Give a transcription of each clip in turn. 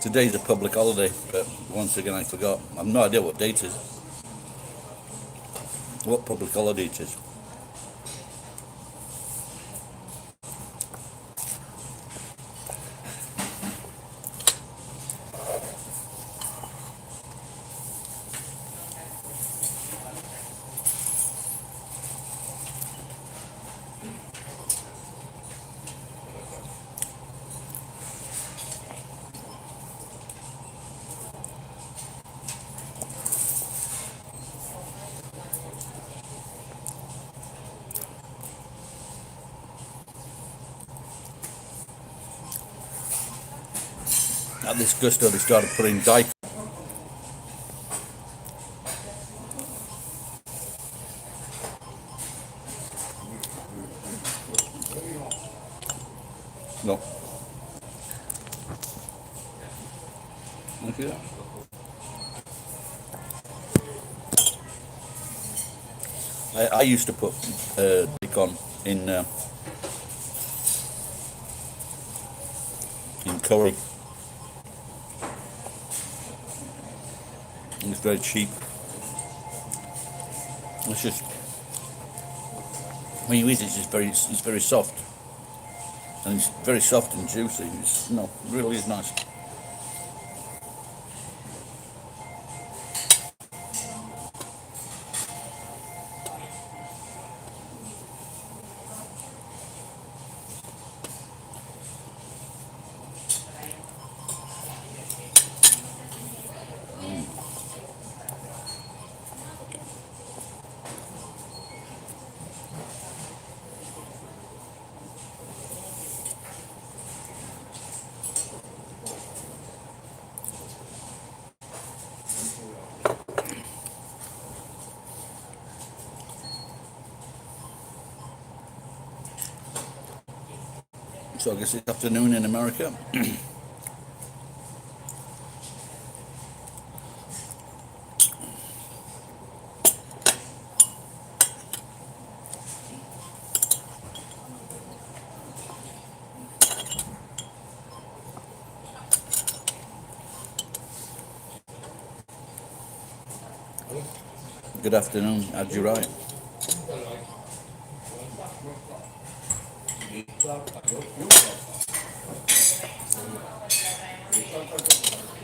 Today's a public holiday, but once again I forgot. I've no idea what date it is. What public holiday it is. At this gusto, they started putting daikon. No. Look at that. I used to put daikon in curry. It's very cheap. It's just when you eat it, it's very soft, and it's very soft and juicy. It's, no, it really is nice. So I guess it's afternoon in America. Good afternoon, how'd you write? I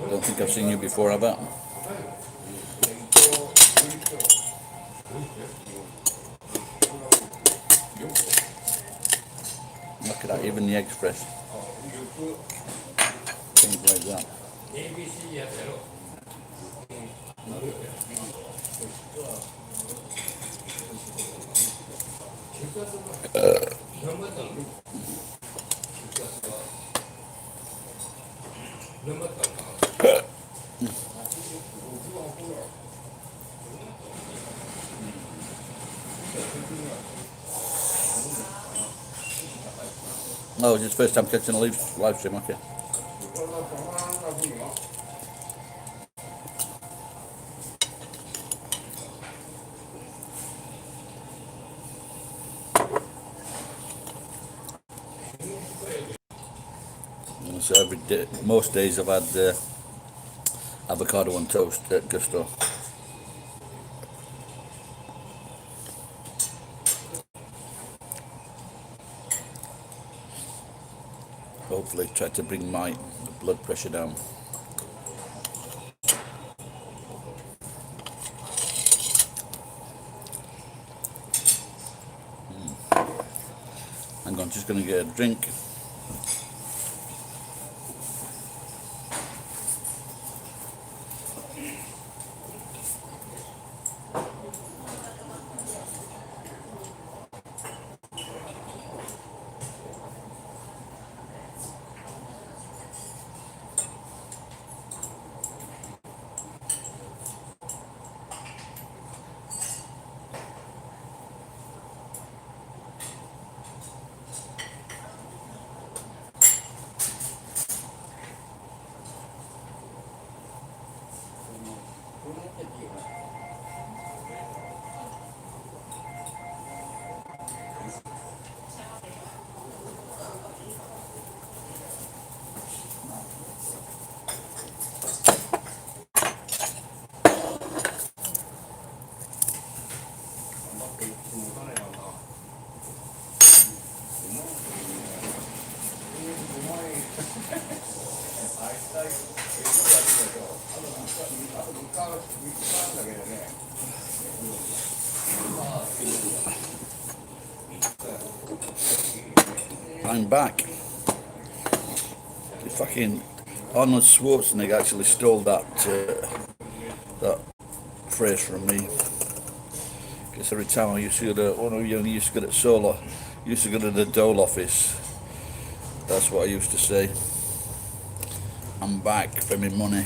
don't think I've seen you before, have I? Look at that, even the egg's fresh. Things like that. Oh, it's first time catching a live stream, okay. And so every day, most days I've had avocado on toast at Gusto. Hopefully try to bring my blood pressure down. Hang on, just going to get a drink. I'm back. Fucking Arnold Schwarzenegger actually stole that phrase from me. Because every time I used to go to, when I used to go to Solar, used to go to the Dole office. That's what I used to say. I'm back for my money.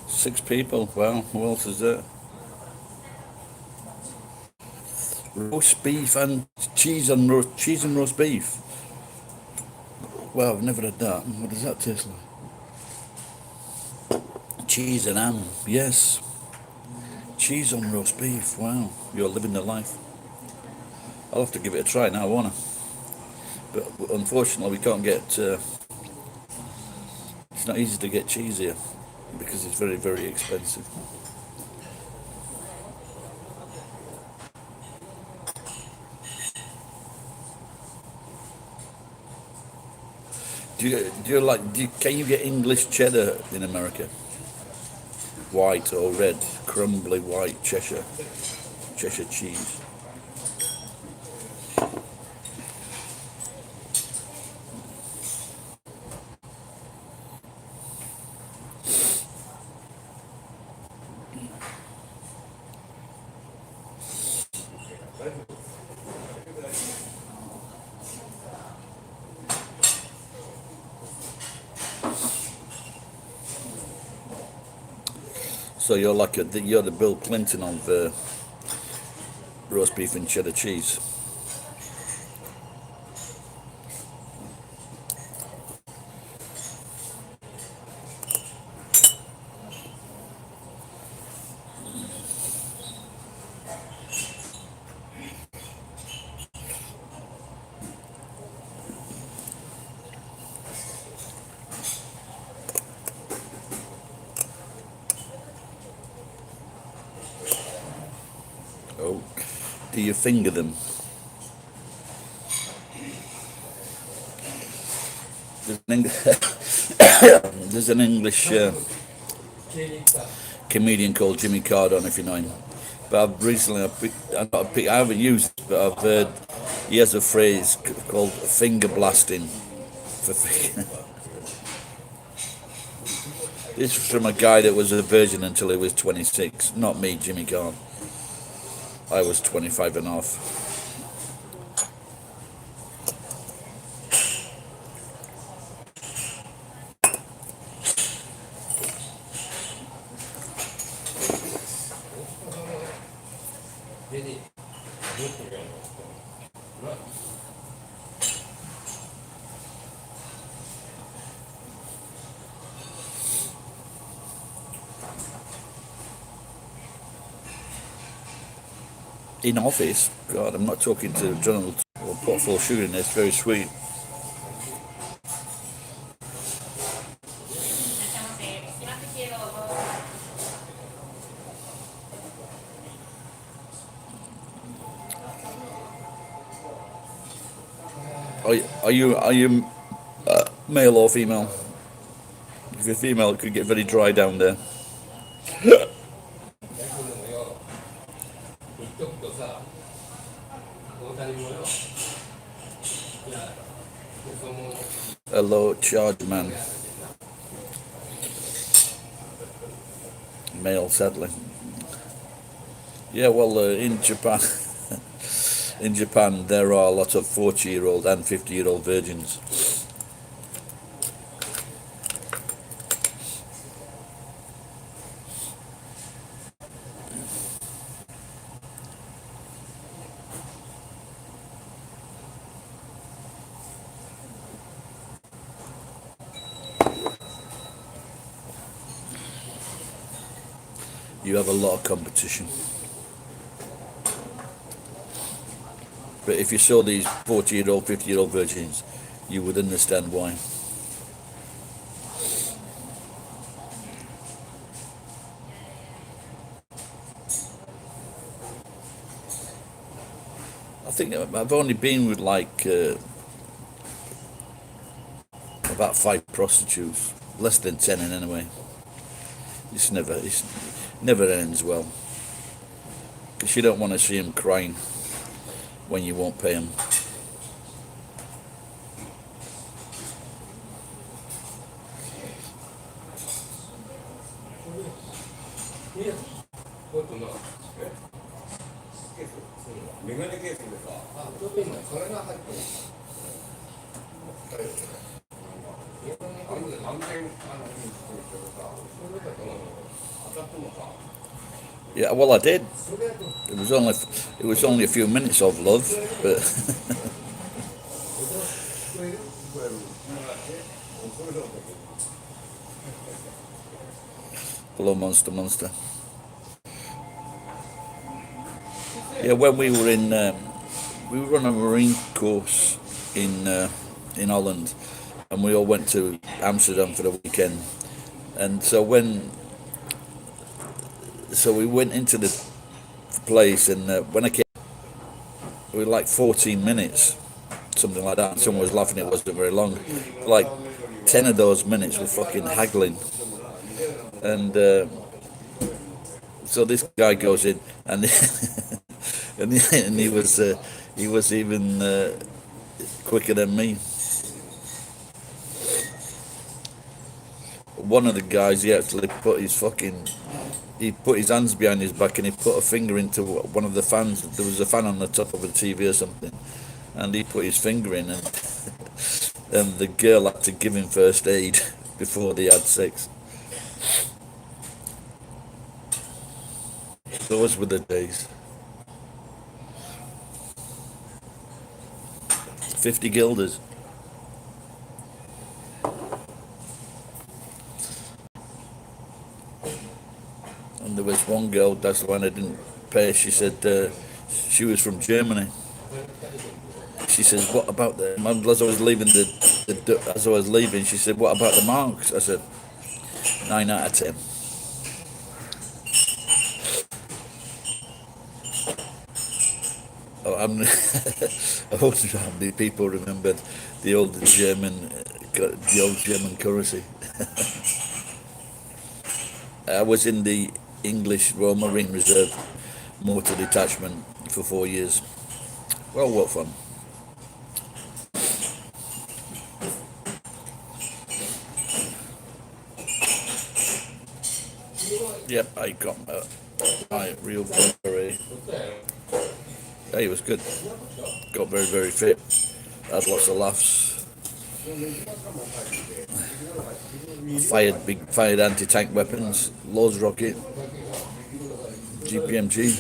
Six people. Well, who else is there? Roast beef and cheese and roast beef. Well, I've never had that. What does that taste like? Cheese and ham. Yes. Cheese on roast beef. Wow, you're living the life. I'll have to give it a try now, won't I? But unfortunately, we can't get. It's not easy to get cheese here because it's very, very expensive. Can you get English cheddar in America? White or red, crumbly white Cheshire cheese. So you're like you're the Bill Clinton of roast beef and cheddar cheese. Oh, do you finger them? There's an English comedian called Jimmy Carr, I don't know if you know him. But I haven't used it, but I've heard he has a phrase called finger blasting. This was from a guy that was a virgin until he was 26. Not me, Jimmy Carr. I was 25 and a half. in office. God, I'm not talking to John or put full sugar in this. Very sweet. Are you male or female? If you're female, it could get very dry down there. A low charge man, male, sadly. Yeah, well, in Japan, in Japan, there are a lot of 40-year-old and 50-year-old virgins. You have a lot of competition. But if you saw these 40-year-old, 50-year-old virgins, you would understand why. I think I've only been with like about 5 prostitutes, less than 10 in anyway. It's never ends well, because you don't want to see them crying when you won't pay them. Yeah, well, I did. It was only a few minutes of love, but hello, monster. Yeah, when we were on a marine course in Holland, and we all went to Amsterdam for the weekend. And so we went into the place, and when I came, it was like 14 minutes, something like that. And someone was laughing; it wasn't very long. Like 10 of those minutes were fucking haggling, and so this guy goes in, and and he was even quicker than me. One of the guys, he put his hands behind his back, and he put a finger into one of the fans. There was a fan on the top of a TV or something, and he put his finger in, and the girl had to give him first aid before they had sex. Those were the days. 50 guilders. And there was one girl, that's the one I didn't pay. She said she was from Germany. She says, "What about the?" As I was leaving as I was leaving, she said, "What about the marks?" I said, 9 out of 10. Oh, I wonder how many people remembered the old German currency. I was in the English Royal Marine Reserve Motor Detachment for 4 years. Well, what fun. Yep, I got my real beret. Hey, it was good. Got very, very fit. Had lots of laughs. Fired anti-tank weapons, Lord's rocket, GPMG.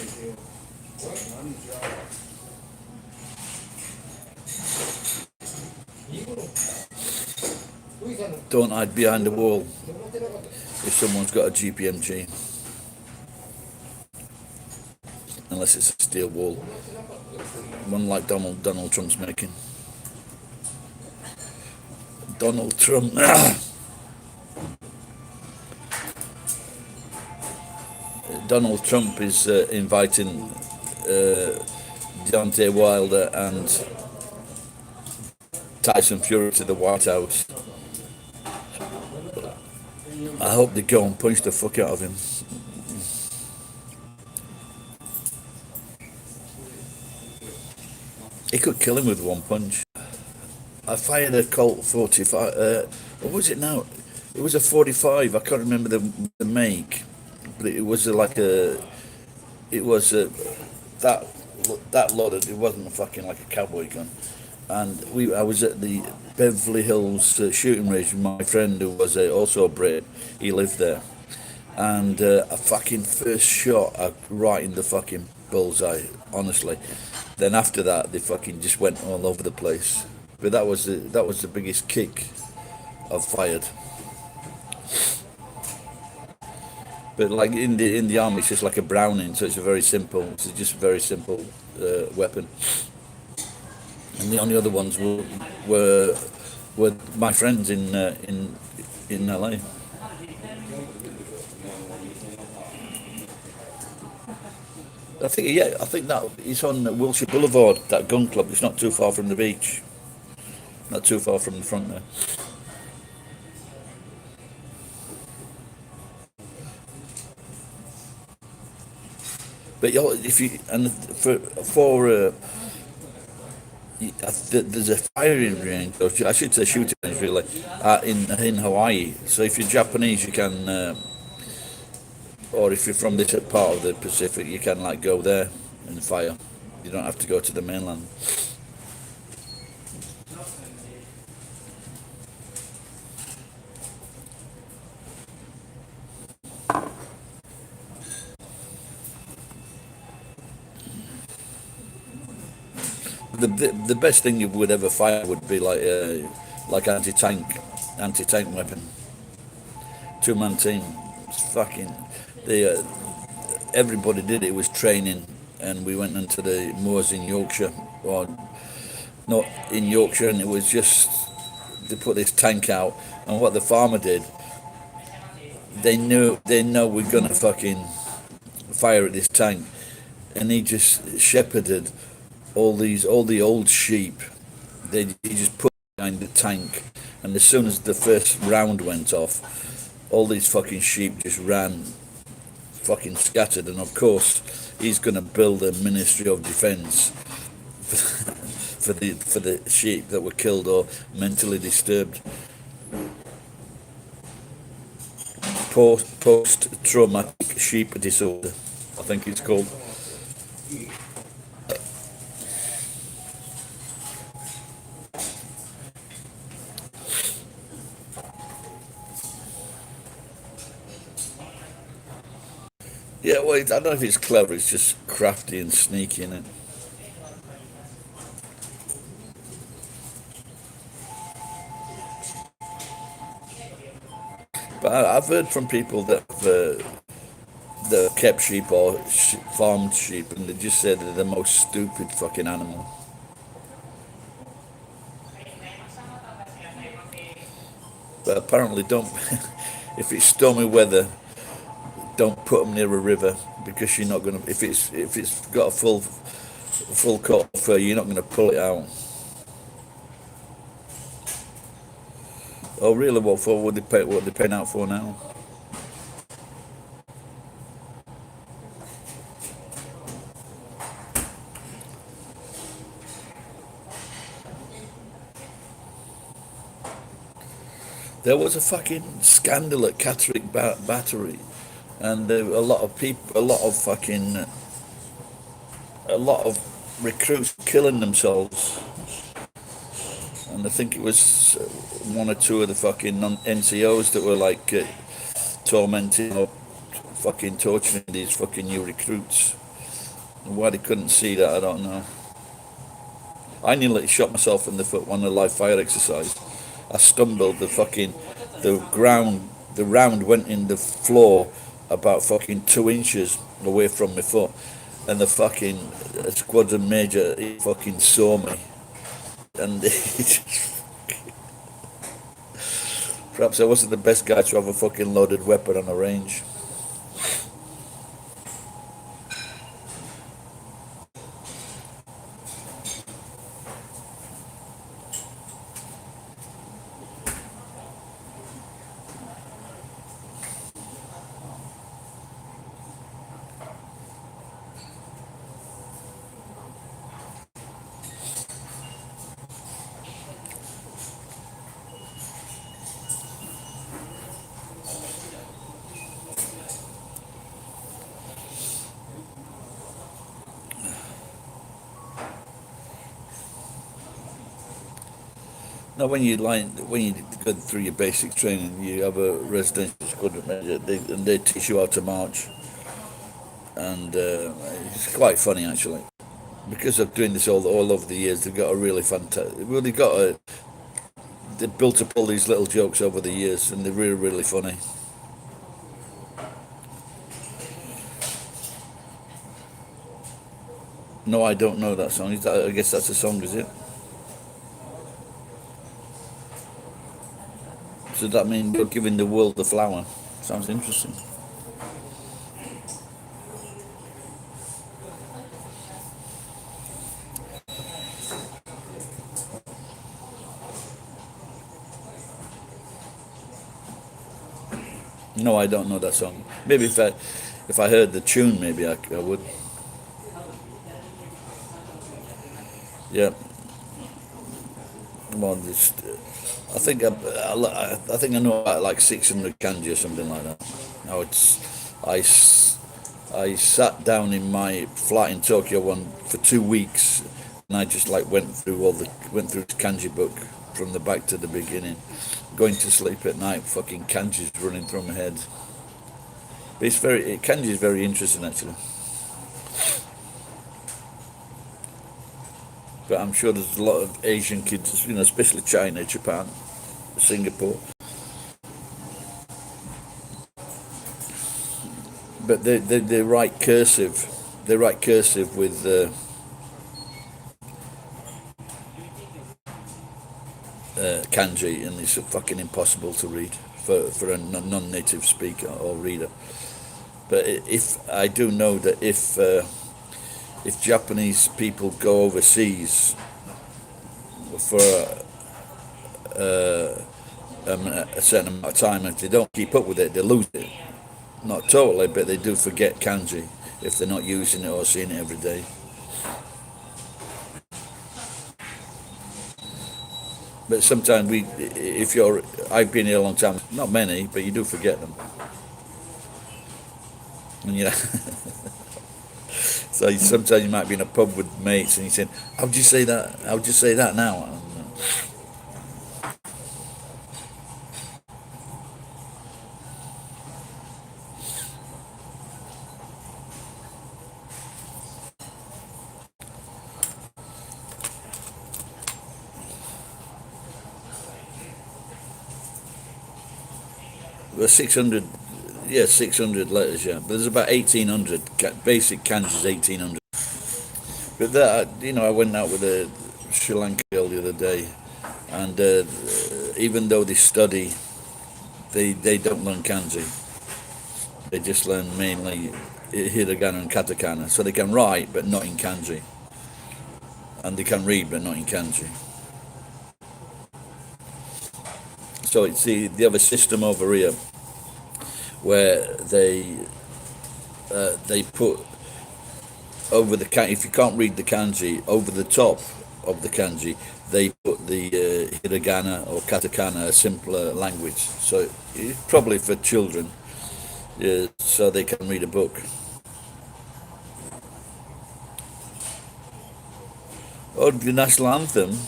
Don't hide behind the wall if someone's got a GPMG, unless it's a steel wool, one like Donald Trump's making. Donald Trump. Donald Trump is inviting Deontay Wilder and Tyson Fury to the White House. I hope they go and punch the fuck out of him. He could kill him with one punch. I fired a Colt 45. What was it now? It was a 45. I can't remember the make, but it was like a. It was a that loaded. It wasn't fucking like a cowboy gun. And I was at the Beverly Hills shooting range with my friend who was also a Brit. He lived there, and a fucking first shot right in the fucking bullseye. Honestly, then after that they fucking just went all over the place. But that was the biggest kick I've fired. But like in the army, it's just like a Browning, so it's just a very simple weapon. And the only other ones were my friends in LA. I think that it's on Wilshire Boulevard. That gun club. It's not too far from the beach. Not too far from the front there. But if you and for there's a firing range, or I should say shooting range, really, in Hawaii. So if you're Japanese, you can, or if you're from this part of the Pacific, you can like go there and fire. You don't have to go to the mainland. The best thing you would ever fire would be like anti tank weapon. 2-man team. It's fucking the everybody did it. It was training, and we went into the moors in Yorkshire, or not in Yorkshire, and it was just they put this tank out, and what the farmer did, they know we're gonna fucking fire at this tank, and he just shepherded all the old sheep. He just put behind the tank, and as soon as the first round went off, all these fucking sheep just ran, fucking scattered. And of course, he's going to build a Ministry of Defence for the sheep that were killed or mentally disturbed. Post-traumatic sheep disorder, I think it's called. Yeah, well, I don't know if it's clever. It's just crafty and sneaky, innit? But I've heard from people that have kept sheep or farmed sheep, and they just say they're the most stupid fucking animal. But apparently, don't. If it's stormy weather, don't put them near a river, because you're not gonna. If it's got a full coat of fur, you're not gonna pull it out. Oh, really? What for? What they paying out for now? There was a fucking scandal at Catterick Battery, and a lot of people, a lot of recruits killing themselves. And I think it was one or two of the fucking NCOs that were like tormenting or fucking torturing these fucking new recruits. And why they couldn't see that, I don't know. I nearly shot myself in the foot on a live fire exercise. I stumbled, the round went in the floor about fucking 2 inches away from my foot, and the fucking squadron major, he fucking saw me, and perhaps I wasn't the best guy to have a fucking loaded weapon on a range. Now, when you go through your basic training, you have a residential squadron manager, and they teach you how to march, and it's quite funny actually, because of doing this all over the years. They've got a really fantastic. Well, they've built up all these little jokes over the years, and they're really funny. No, I don't know that song. I guess that's a song, is it? So that means you're giving the world the flower. Sounds interesting. No, I don't know that song. Maybe if I heard the tune, maybe I would. Yeah. Well, I think I think I know about like 600 kanji or something like that. Now I, I sat down in my flat in Tokyo for 2 weeks, and I just like went through the kanji book from the back to the beginning. Going to sleep at night, fucking kanji's running through my head. But kanji is very interesting actually. But I'm sure there's a lot of Asian kids, especially China, Japan, Singapore. But they write cursive. They write cursive with kanji, and it's fucking impossible to read for a non-native speaker or reader. But if I do know that if Japanese people go overseas for a certain amount of time, if they don't keep up with it, they lose it. Not totally, but they do forget kanji if they're not using it or seeing it every day. But sometimes I've been here a long time, not many, but you do forget them. And so sometimes you might be in a pub with mates and you say, how'd you say that? How'd you say that now? Well, 600, yeah, 600 letters, yeah. But there's about 1,800, basic kanji is 1,800. But that, I went out with a Sri Lanka girl the other day, and even though they study, they don't learn kanji. They just learn mainly hiragana and katakana. So they can write, but not in kanji. And they can read, but not in kanji. So they have a system over here where they put over the kanji, if you can't read the kanji, over the top of the kanji, they put the hiragana or katakana, a simpler language. So it's probably for children, so they can read a book. Oh, the national anthem.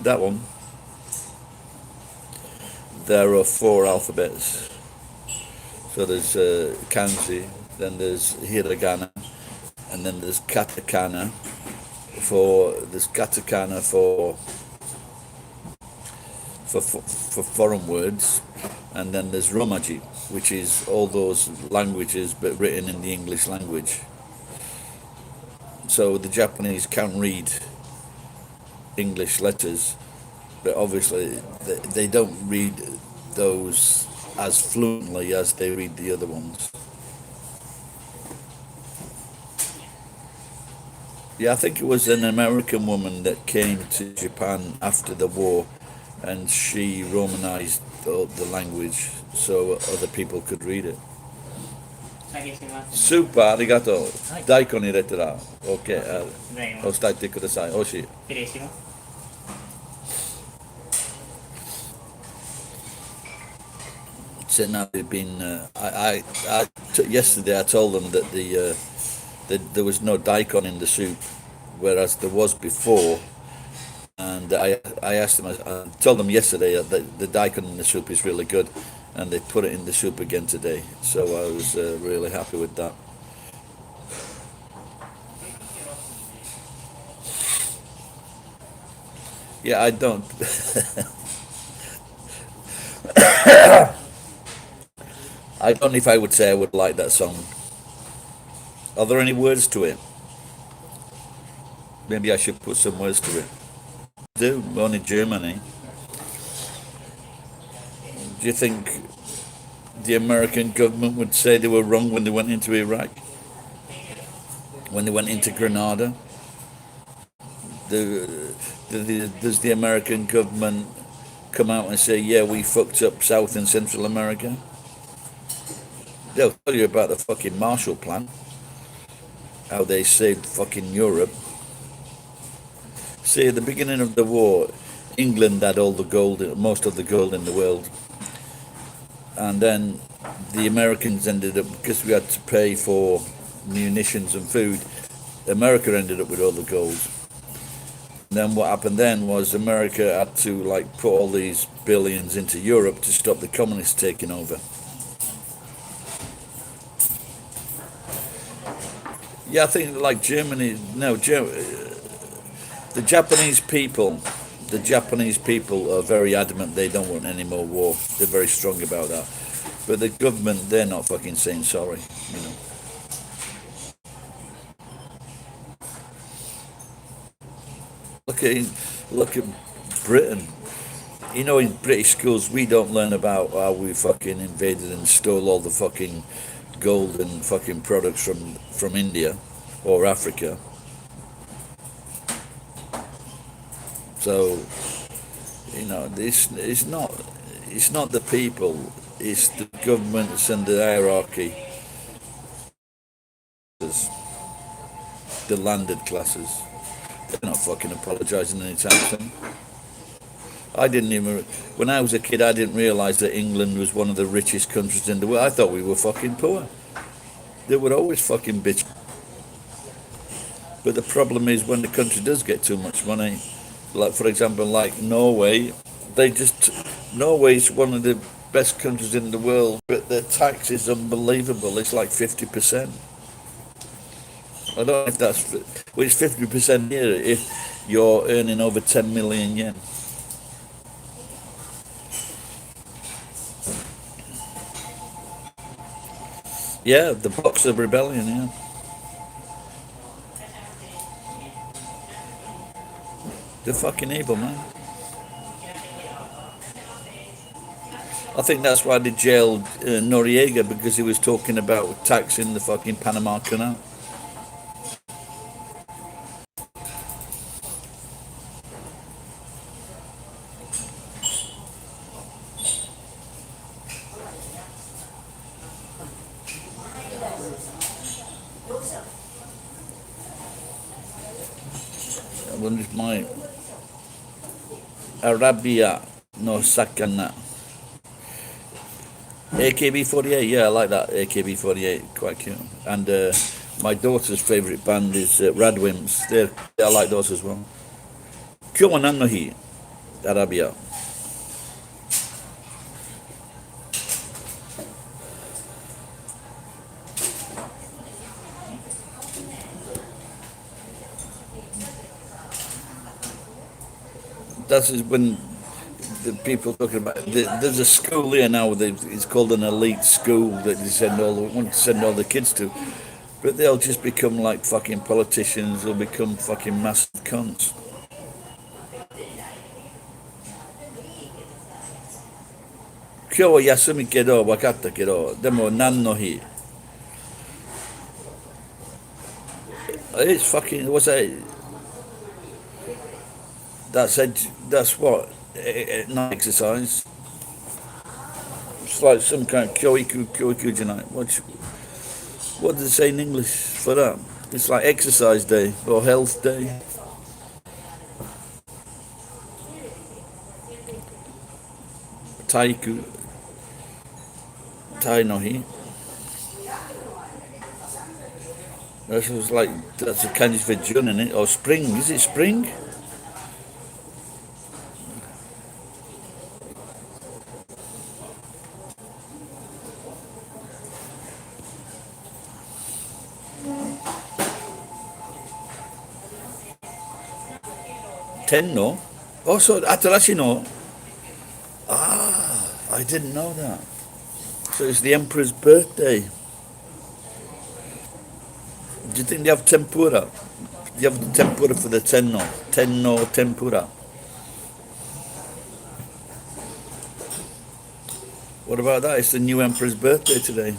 That one. There are 4 alphabets. So there's kanji, then there's hiragana, and then there's katakana for for foreign words, and then there's Romaji, which is all those languages but written in the English language. So the Japanese can read English letters, but obviously they don't read those as fluently as they read the other ones. Yeah, I think it was an American woman that came to Japan after the war, and she Romanized the language so other people could read it. 下げします。スーパーありがとう。はい。大根入れたら OK。ございます。押していてください。美味しい。失礼します。So now they've been. Yesterday I told them that there was no daikon in the soup, whereas there was before. And I asked them. I told them yesterday that the daikon in the soup is really good, and they put it in the soup again today. So I was really happy with that. Yeah, I don't. I don't know if I would say I would like that song. Are there any words to it? Maybe I should put some words to it. Do only Germany. Do you think the American government would say they were wrong when they went into Iraq? When they went into Grenada? Does the American government come out and say, yeah, we fucked up South and Central America? They'll tell you about the fucking Marshall Plan, how they saved fucking Europe. See, at the beginning of the war, England had all the gold, most of the gold in the world. And then the Americans ended up, because we had to pay for munitions and food, America ended up with all the gold. And then what happened then was America had to put all these billions into Europe to stop the communists taking over. Yeah, I think Germany, no, the Japanese people are very adamant they don't want any more war. They're very strong about that. But the government, they're not fucking saying sorry, you know. Look at Britain. You know, in British schools, we don't learn about how we fucking invaded and stole all the fucking gold and fucking products from India or Africa. So, you know, it's not the people, it's the governments and the hierarchy, the landed classes. They're not fucking apologising anytime soon. When I was a kid, I didn't realise that England was one of the richest countries in the world. I thought we were fucking poor. They were always fucking bitch. But the problem is when the country does get too much money, for example, Norway, Norway's one of the best countries in the world, but their tax is unbelievable. It's like 50%. I don't know if it's 50% here if you're earning over 10 million yen. Yeah, the Boxer Rebellion, yeah. They're fucking evil, man. I think that's why they jailed Noriega, because he was talking about taxing the fucking Panama Canal. I wonder if my Arabia no Sakana. AKB48, yeah, I like that. AKB48, quite cute. And my daughter's favourite band is Radwimps. I like those as well. Kyo wa nan no hi? Arabia. That's when the people talking about there's a school here now. It's called an elite school that they want to send all the kids to, but they'll just become like fucking politicians. They'll become fucking massive cunts. Kyo yasumi kedo wakatta kedo demo nan no hi. It's fucking what's that? That's what not exercise. It's like some kind of kyoiku tonight. What does it say in English for that? It's like exercise day or health day. Taiku, tai no hi. That's a kanji for June, isn't it? Or spring? Is it spring? Tenno. Also, Atarashi no. Ah, I didn't know that. So it's the emperor's birthday. Do you think they have tempura? You have the tempura for the tenno. Tenno tempura. What about that? It's the new emperor's birthday today.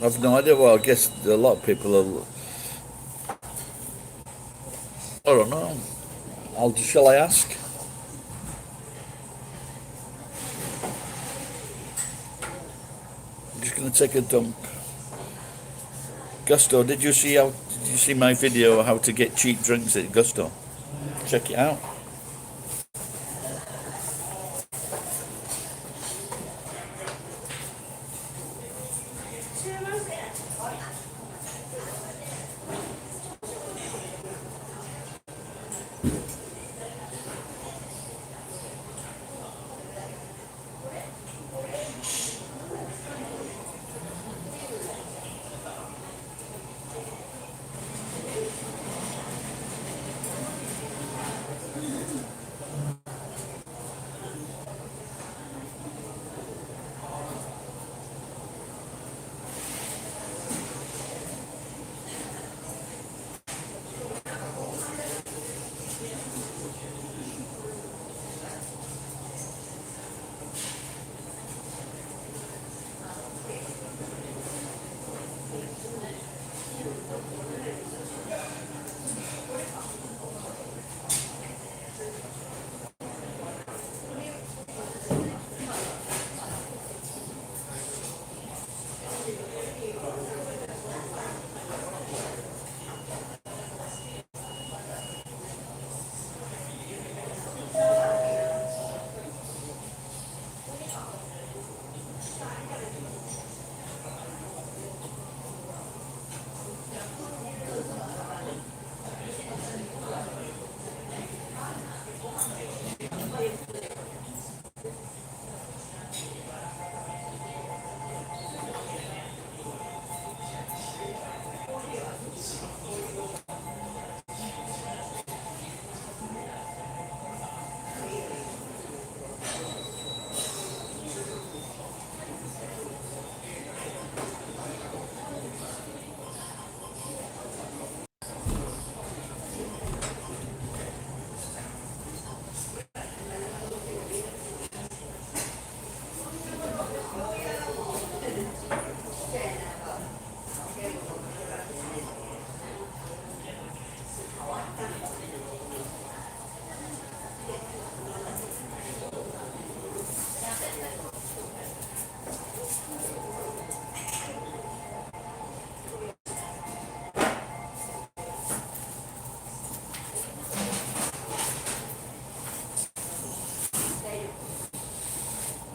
I've no idea. Well, I guess a lot of people are. I don't know. Shall I ask? I'm just going to take a dump. Gusto, did you see my video how to get cheap drinks at Gusto? Check it out.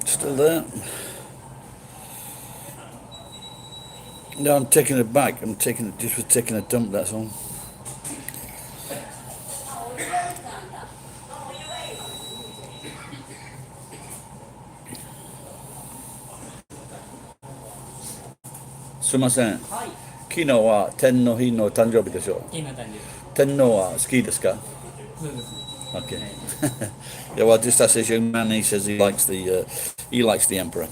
Still there. No, I'm taking it back. I'm taking it just for taking a dump. That's all. Sumimasen. はい。昨日は天の日の誕生日でしょ。金の誕生日。天皇は好きですか? そうですね。Okay. はい。Yeah, well, just as this young man, he says he likes the emperor.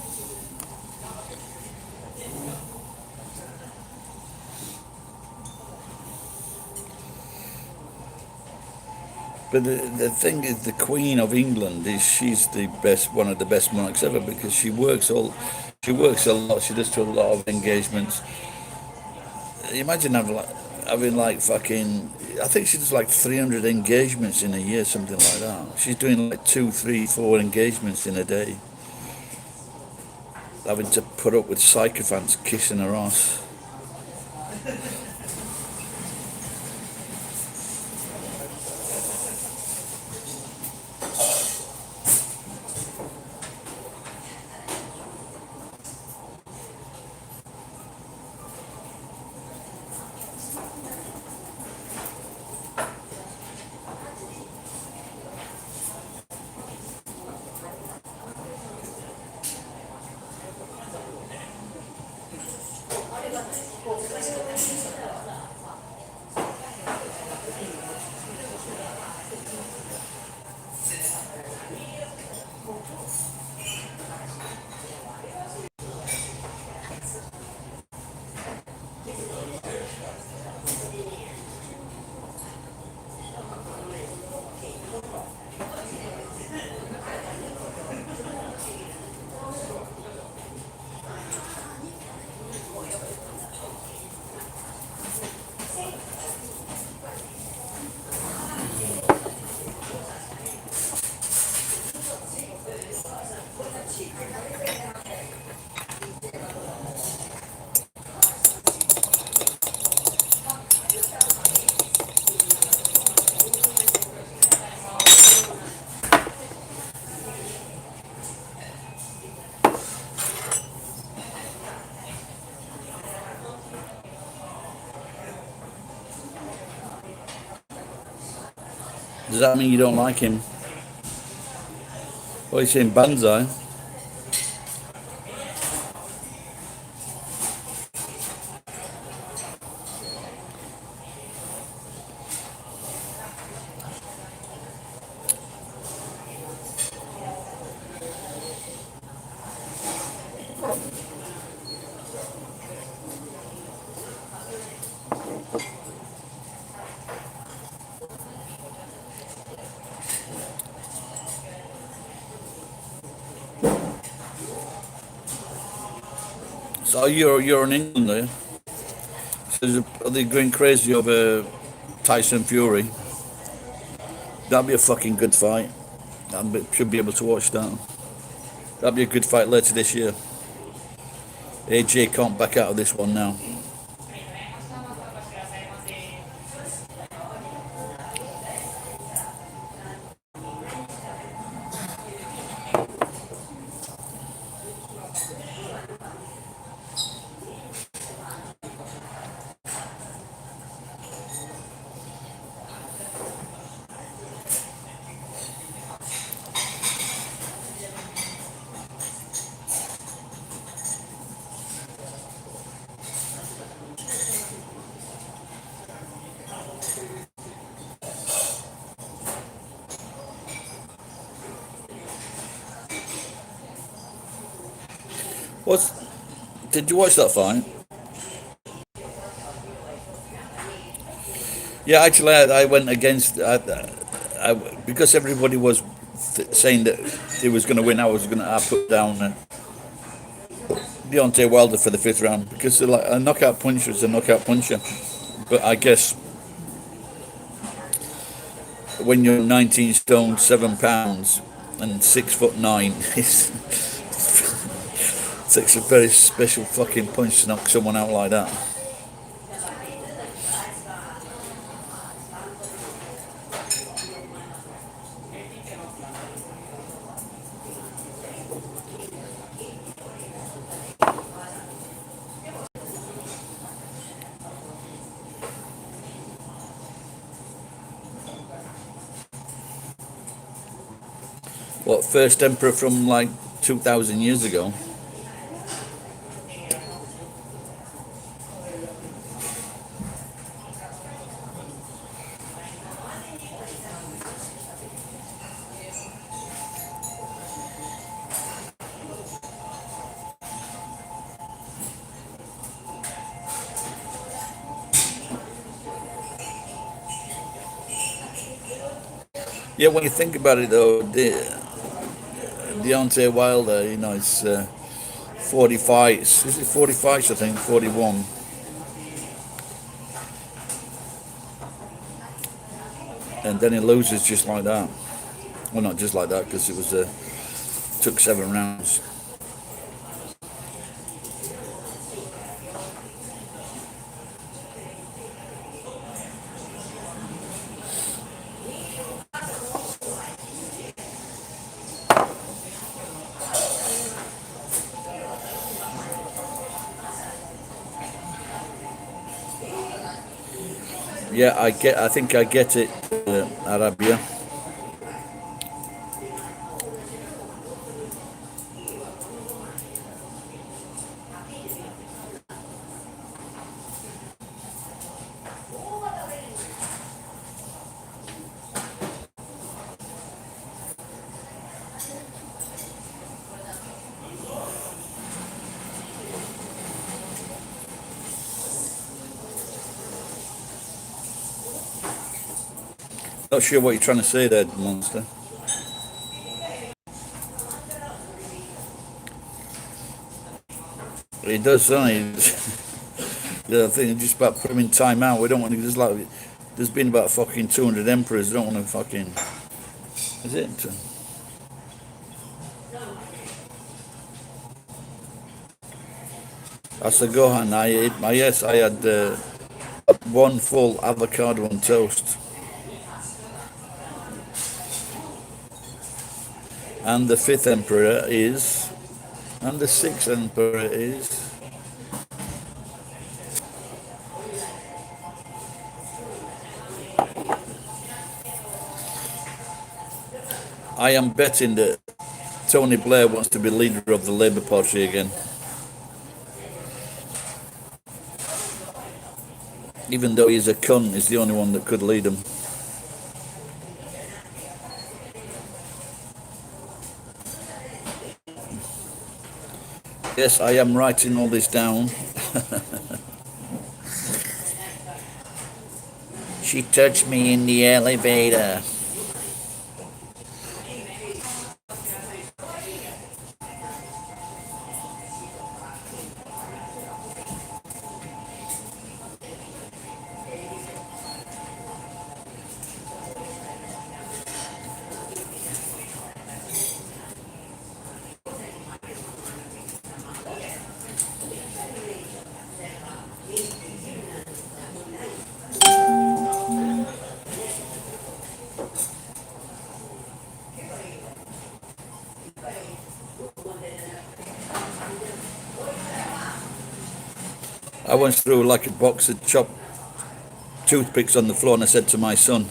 But the thing is, the Queen of England she's the best, one of the best monarchs ever because she works a lot. She does a lot of engagements. Imagine having like fucking, I think she does like 300 engagements in a year, something like that. She's doing like 2, 3, 4 engagements in a day. Having to put up with sycophants kissing her ass. Does that mean you don't like him? Well, he's saying Banzai. So you're in England, are you? So are they going crazy over Tyson Fury? That'd be a fucking good fight. Should be able to watch that. That'd be a good fight later this year. AJ can't back out of this one now. What's? Did you watch that fight? Yeah, actually, I went against because everybody was saying that he was going to win. I put down Deontay Wilder for the 5th round because like a knockout puncher is a knockout puncher. But I guess when you're 19 stone 7 pounds and 6'9", it takes a very special fucking punch to knock someone out like that. What, first emperor from like 2,000 years ago? Yeah, when you think about it though, Deontay Wilder, you know, it's 40 fights. Is it 40 fights? I think 41, and then he loses just like that. Well, not just like that because it was took 7 rounds. Yeah, I get. I think I get it, Arabia. Not sure what you're trying to say there, monster. He does, doesn't he? Yeah, I think just about put him in time out. We don't want to just like. There's been about fucking 200 emperors. We don't want to fucking. Is it? That's a Gohan. Yes, I had one full avocado on toast. And the fifth emperor is. And the sixth emperor is. I am betting that Tony Blair wants to be leader of the Labour Party again. Even though he's a cunt, he's the only one that could lead them. Yes, I am writing all this down. She touched me in the elevator. I went through like a box of chopped toothpicks on the floor and I said to my son,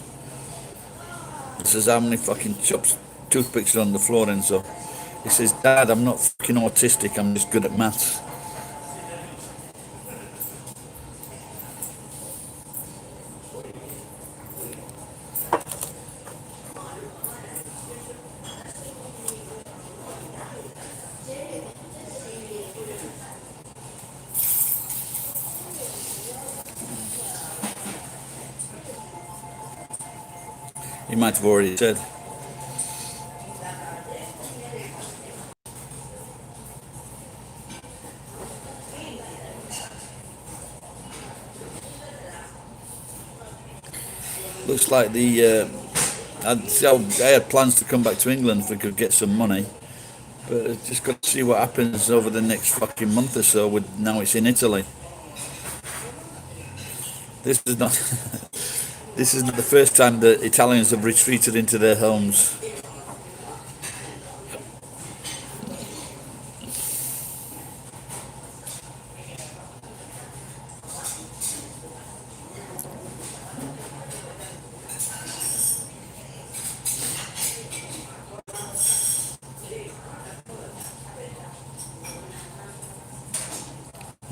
he says, how many fucking chopped toothpicks are on the floor? And so he says, Dad, I'm not fucking autistic, I'm just good at maths. He might have already said. Looks like I had plans to come back to England if we could get some money, but just got to see what happens over the next fucking month or so. With now it's in Italy. This is not. This is not the first time that Italians have retreated into their homes.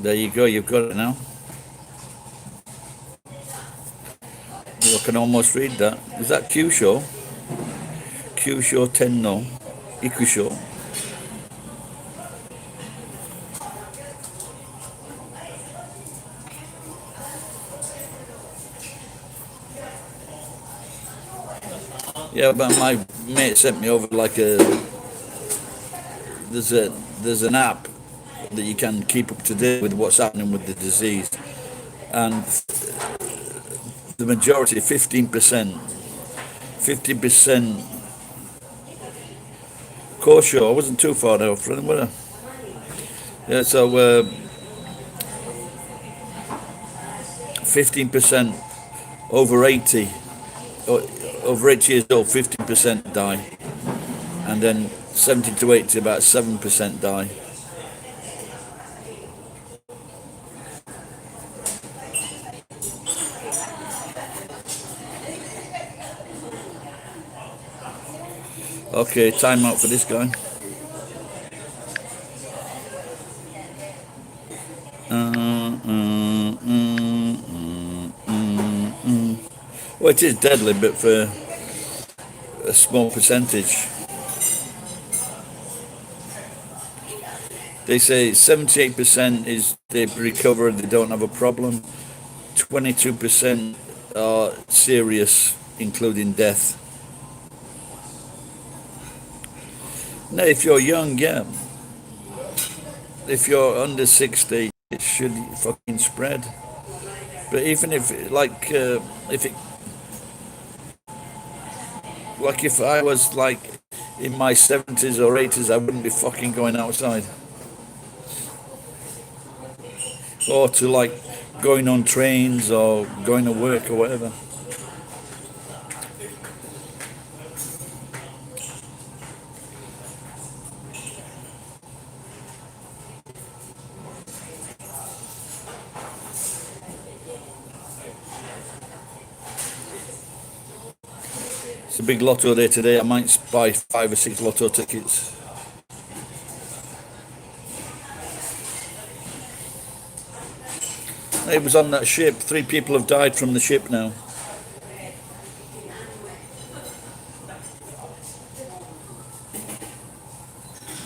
There you go, you've got it now. I can almost read that. Is that Q show? Q show 10 no. Iku show. Yeah, but my mate sent me over like there's an app that you can keep up to date with what's happening with the disease, and the majority, 15%. Core show. I wasn't too far out from them, was I? Yeah, so 15% over 80, over 80 years old, 15% die, and then 70 to 80, about 7% die. Okay, time out for this guy. Well, it is deadly, but for a small percentage. They say 78% is they've recovered, they don't have a problem. 22% are serious, including death. Now, if you're young, yeah. If you're under 60, it should fucking spread. But even if, if I was like in my 70s or 80s, I wouldn't be fucking going outside. Or to like going on trains or going to work or whatever. It's a big lotto day today. I might buy 5 or 6 lotto tickets. It was on that ship. 3 people have died from the ship now.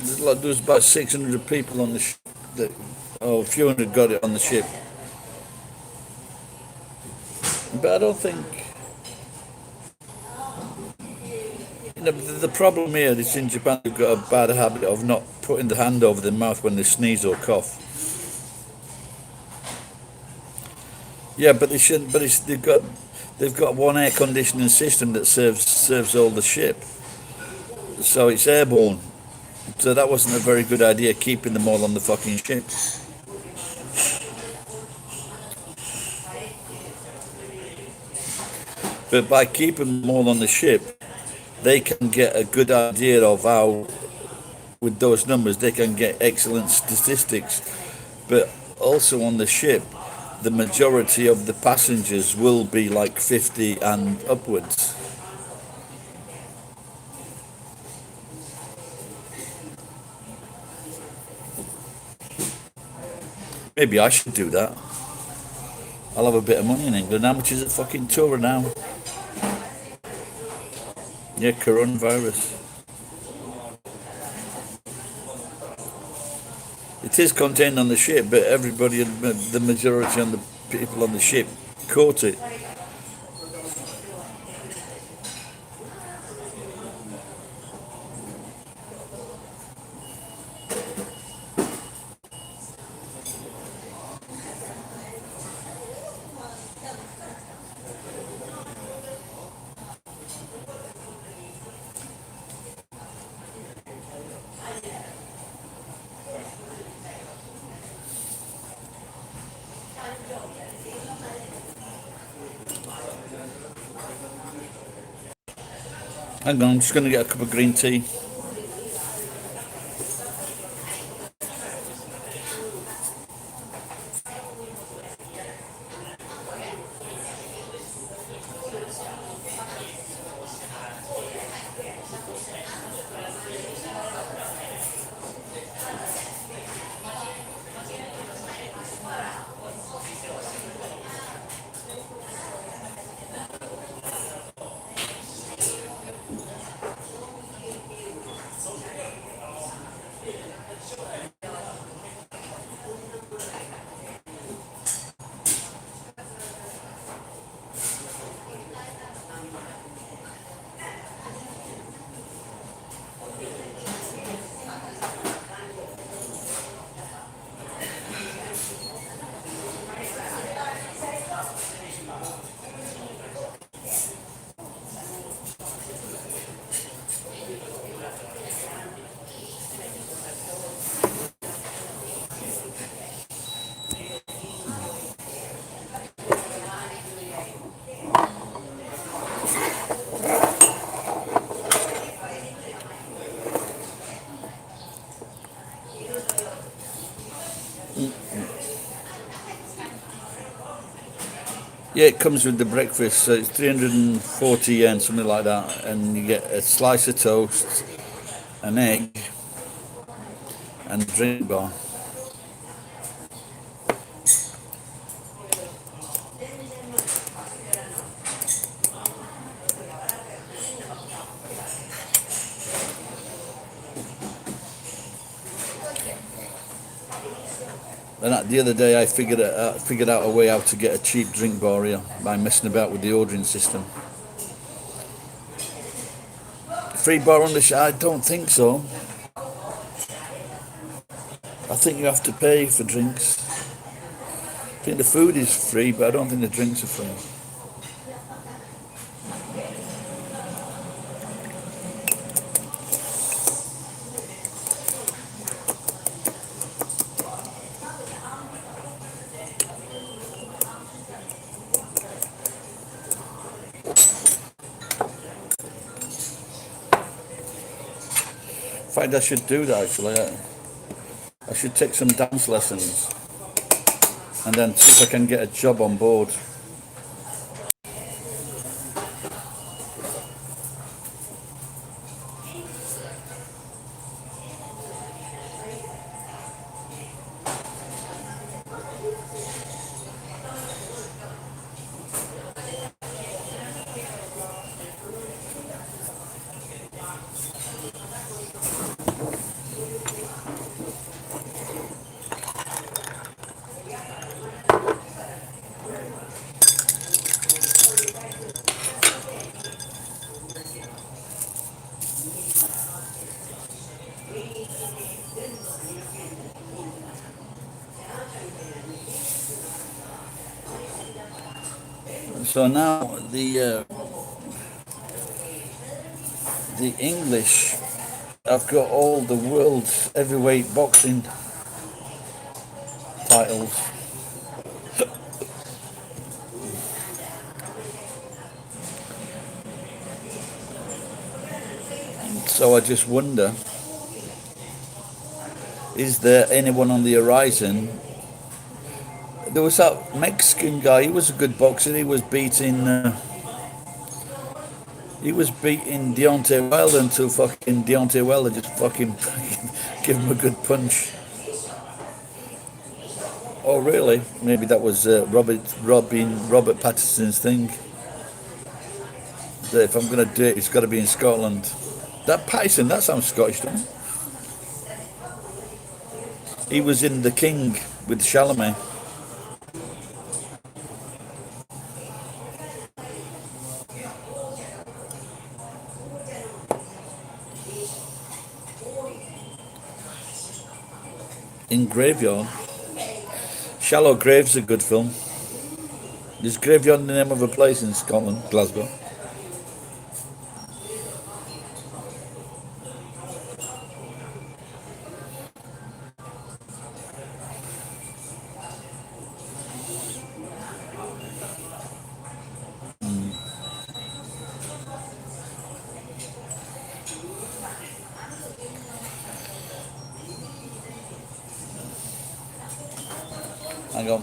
There was about 600 people on the ship. A few hundred got it on the ship. But I don't think... the problem here is in Japan they've got a bad habit of not putting the hand over their mouth when they sneeze or cough. Yeah, but they shouldn't. But they've got one air conditioning system that serves all the ship, so it's airborne. So that wasn't a very good idea, keeping them all on the fucking ship. But by keeping them all on the ship, they can get a good idea of how, with those numbers, they can get excellent statistics. But also on the ship, the majority of the passengers will be like 50 and upwards. Maybe I should do that. I'll have a bit of money in England. How much is a fucking tour now? Yeah, coronavirus. It is contained on the ship, but everybody, the majority of the people on the ship caught it. Hang on, I'm just going to get a cup of green tea. Yeah, it comes with the breakfast, so it's 340 yen, something like that, and you get a slice of toast, an egg, and a drink bar. And the other day, I figured out a way how to get a cheap drink bar here by messing about with the ordering system. Free bar on the I don't think so. I think you have to pay for drinks. I think the food is free, but I don't think the drinks are free. In fact, I should do that actually. I should take some dance lessons and then see if I can get a job on board. So now the English have got all the world's heavyweight boxing titles. So I just wonder, is there anyone on the horizon? There was that Mexican guy. He was a good boxer. He was beating Deontay Wilder until fucking Deontay Wilder just fucking give him a good punch. Oh really? Maybe that was Robert Patterson's thing. That if I'm going to do it, it's got to be in Scotland. That Patterson, that sounds Scottish, doesn't it? He was in The King with Chalamet. In Graveyard. Shallow Grave's a good film. Is Graveyard the name of a place in Scotland, Glasgow? Hang on.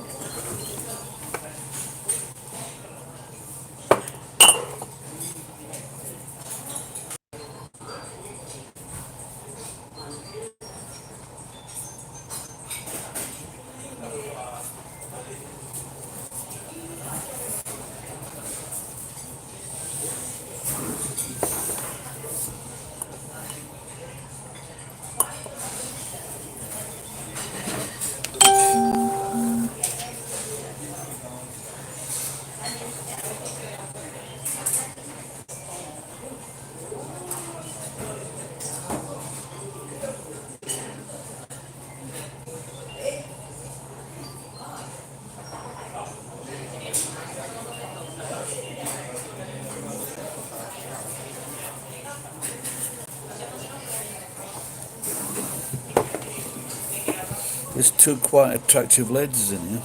There's two quite attractive ladies in here,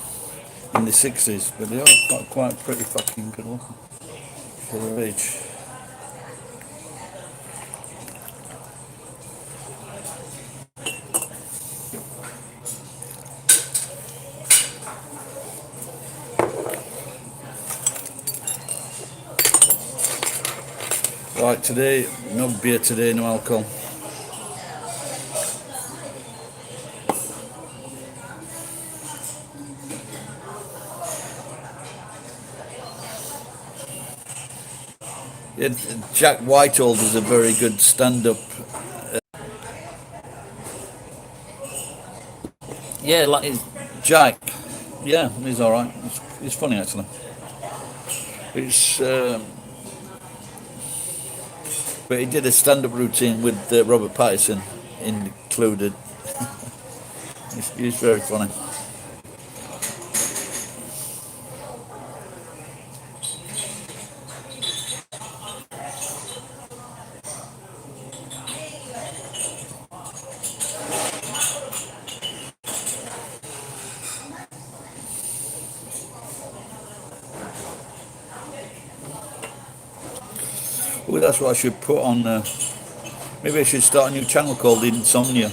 in the 60s, but they are quite pretty fucking good looking for their age. Right, today, no beer today, no alcohol. Yeah, Jack Whitehall is a very good stand-up. Yeah, like Jack. Yeah, he's all right. He's funny actually. It's but he did a stand-up routine with Robert Pattinson included. He's very funny. Well, that's what I should put on. Maybe I should start a new channel called Insomnia.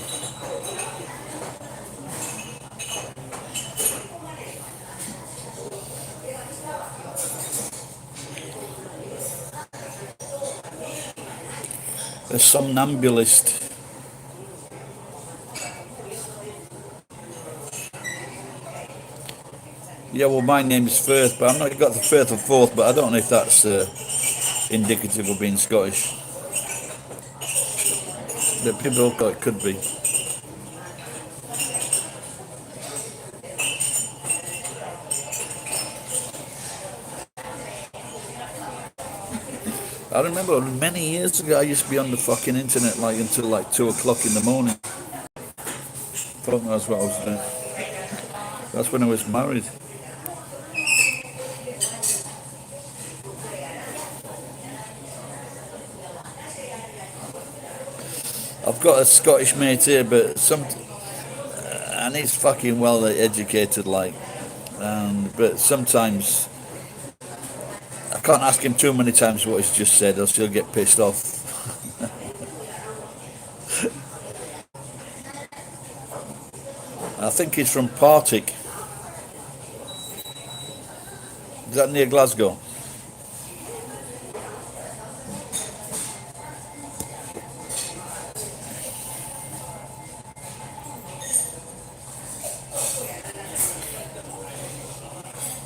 A somnambulist. Yeah, well, my name's Firth, but I've not got the Firth of Forth, but I don't know if that's indicative of being Scottish. But people thought it could be. I remember many years ago I used to be on the fucking internet like until like 2 o'clock in the morning. Fuck knows what I was doing. That's when I was married. I've got a Scottish mate here, but and he's fucking well educated, like, but sometimes I can't ask him too many times what he's just said, else he'll get pissed off. I think he's from Partick. Is that near Glasgow?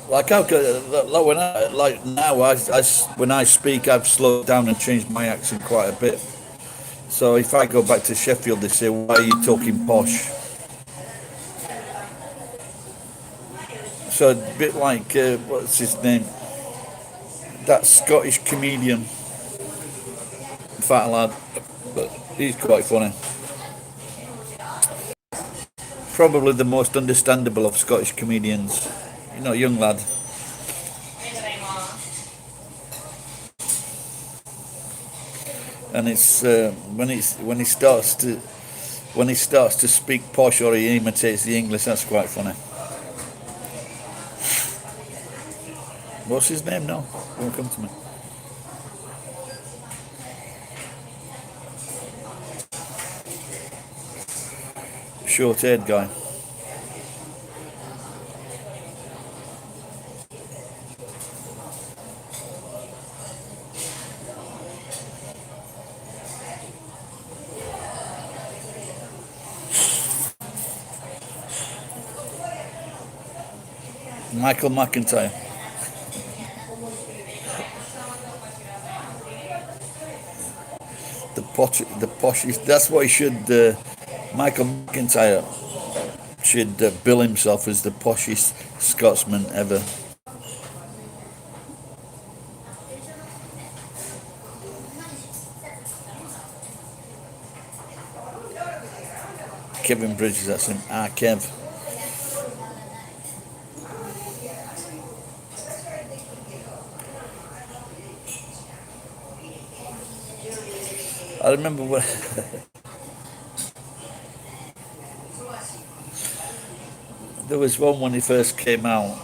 Like now, when I speak, I've slowed down and changed my accent quite a bit. So if I go back to Sheffield, they say, "Why are you talking posh?" So a bit like what's his name? That Scottish comedian, fat lad, but he's quite funny. Probably the most understandable of Scottish comedians. You know, young lad. And it's when he starts to speak posh or he imitates the English. That's quite funny. What's his name now? Won't come to me. Short-haired guy. Michael McIntyre. The poshest. That's what he should. Michael McIntyre should bill himself as the poshest Scotsman ever. Kevin Bridges, that's him. Kev. I remember when there was one when he first came out,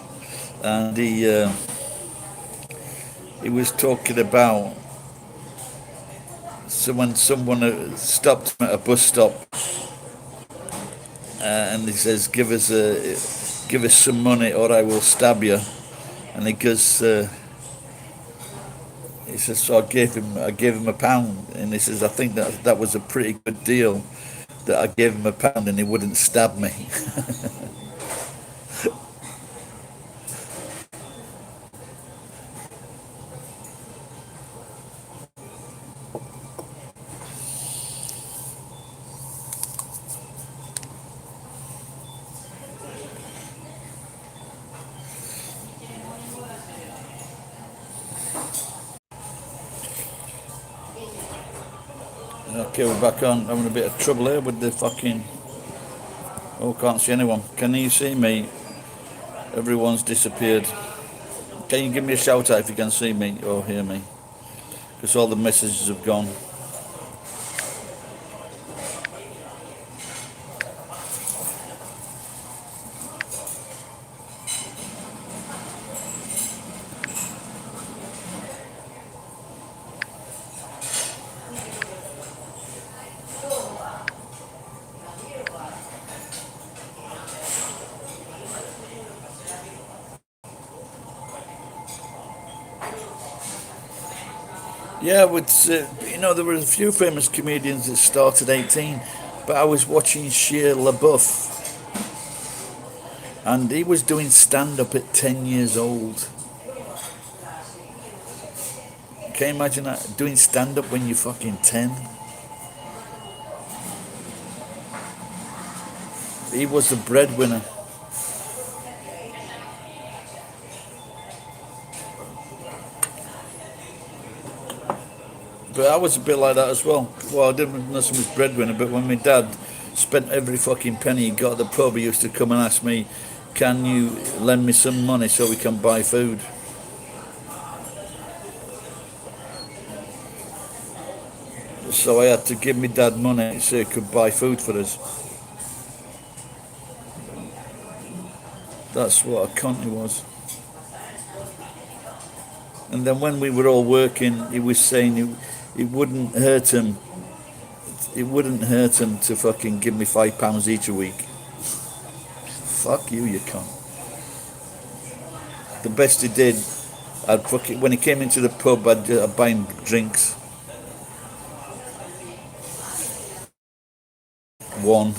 and he was talking about when someone stopped him at a bus stop, and he says, "Give us some money, or I will stab you." And he goes, He says, so I gave him £1, and he says, I think that was a pretty good deal that I gave him £1 and he wouldn't stab me. Okay, we're back on. Having a bit of trouble here with the fucking. Oh, can't see anyone. Can you see me? Everyone's disappeared. Can you give me a shout out if you can see me or hear me? Because all the messages have gone. Yeah, there were a few famous comedians that started 18, but I was watching Shia LaBeouf, and he was doing stand-up at 10 years old. Can you imagine that? Doing stand-up when you're fucking 10? He was the breadwinner. But I was a bit like that as well. Well, I didn't know so much breadwinner, but when my dad spent every fucking penny he got at the pub, he used to come and ask me, can you lend me some money so we can buy food? So I had to give my dad money so he could buy food for us. That's what a cunt he was. And then when we were all working, he was saying it wouldn't hurt him. It wouldn't hurt him to fucking give me £5 each a week. Fuck you, you cunt. The best he did, when he came into the pub, I'd buy him drinks. One.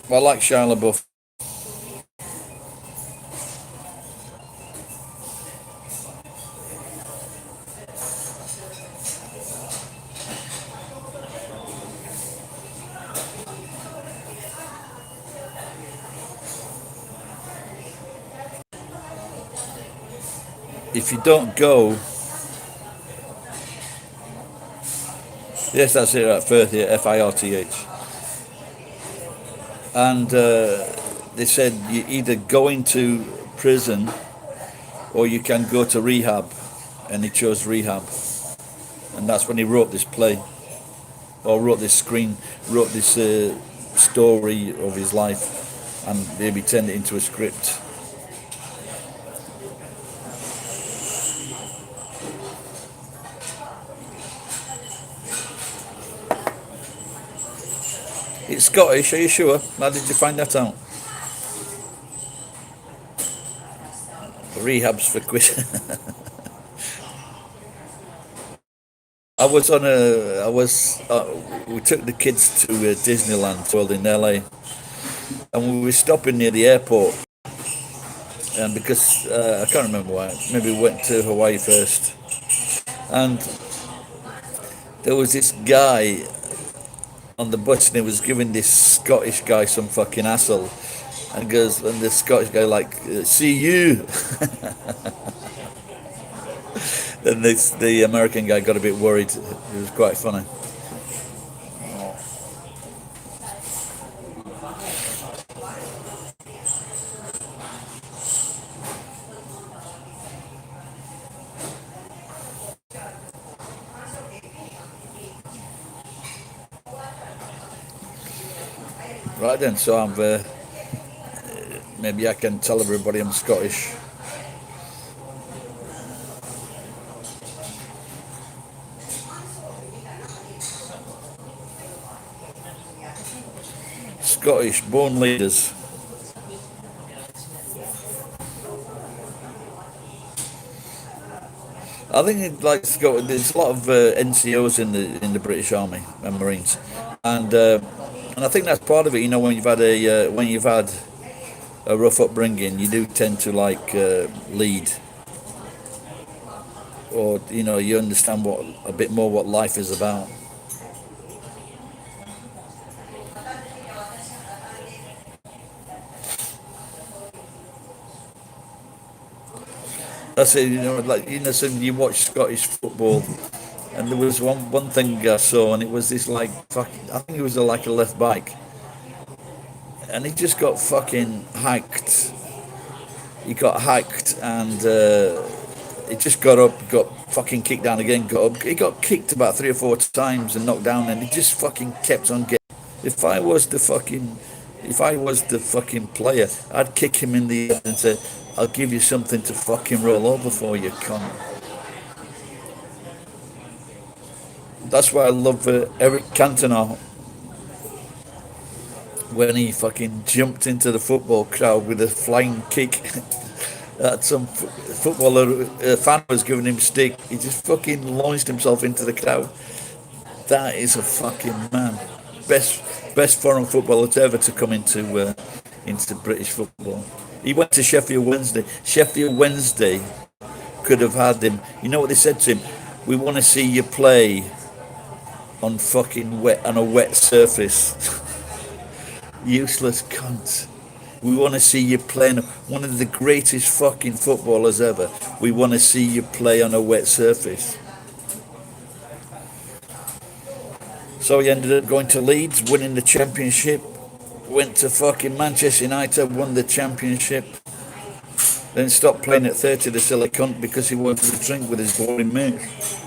I like Shia LaBeouf. If you don't go, yes, that's it, right, Firth, yeah, Firth. And they said you either go into prison or you can go to rehab, and he chose rehab, and that's when he wrote this play, or wrote this story of his life, and maybe turned it into a script. It's Scottish, are you sure? How did you find that out? Rehabs for quit. We took the kids to Disneyland World in LA, and we were stopping near the airport, and because I can't remember why, maybe we went to Hawaii first, and there was this guy on the bus, and he was giving this Scottish guy some fucking hassle, and the Scottish guy like, see you. Then the American guy got a bit worried. It was quite funny. Right then, so maybe I can tell everybody I'm Scottish. Scottish born leaders. I think it likes to go. There's a lot of NCOs in the British Army and Marines, and I think that's part of it. You know, when you've had a rough upbringing, you do tend to like lead, or you know, you understand what a bit more what life is about. That's it. You know, like you know, so you watch Scottish football, and there was one thing I saw, and it was this like fucking. I think it was like a left back, and he just got fucking hacked. He got hacked, and he just got up, got fucking kicked down again. Got up. He got kicked about 3 or 4 times and knocked down, and he just fucking kept on getting. If I was the fucking, if I was the fucking player, I'd kick him in the head and say, "I'll give you something to fucking roll over for, you cunt." That's why I love Eric Cantona when he fucking jumped into the football crowd with a flying kick. That some footballer fan was giving him stick. He just fucking launched himself into the crowd. That is a fucking man. Best foreign footballer ever to come into British football. He went to Sheffield Wednesday. Sheffield Wednesday could have had him. You know what they said to him? We want to see you play on fucking on a wet surface. Useless cunt. We want to see you playing one of the greatest fucking footballers ever. We want to see you play on a wet surface. So he ended up going to Leeds, winning the championship. Went to fucking Manchester United, won the championship. Then stopped playing at 30, the silly cunt, because he wanted to drink with his boring mates.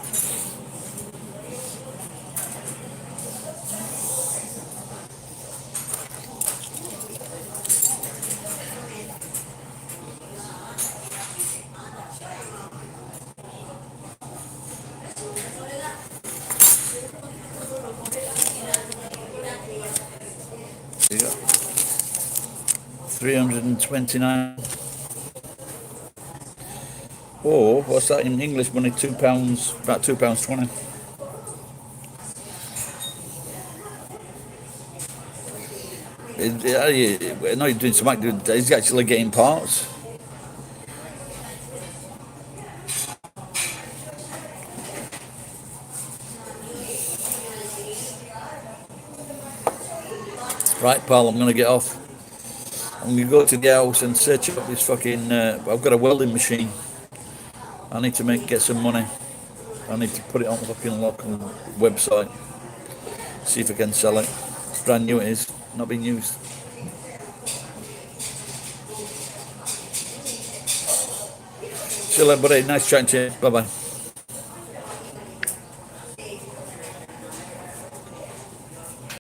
Yeah. 329. Or what's that in English money? £2, about £2.20. I know you're doing some acting. He's actually getting parts. Right, pal, I'm going to get off. I'm going to go to the house and search up this fucking... I've got a welding machine. I need to get some money. I need to put it on the fucking local website. See if I can sell it. It's brand new, it is. Not been used. See you later, buddy. Nice chatting to you. Bye-bye.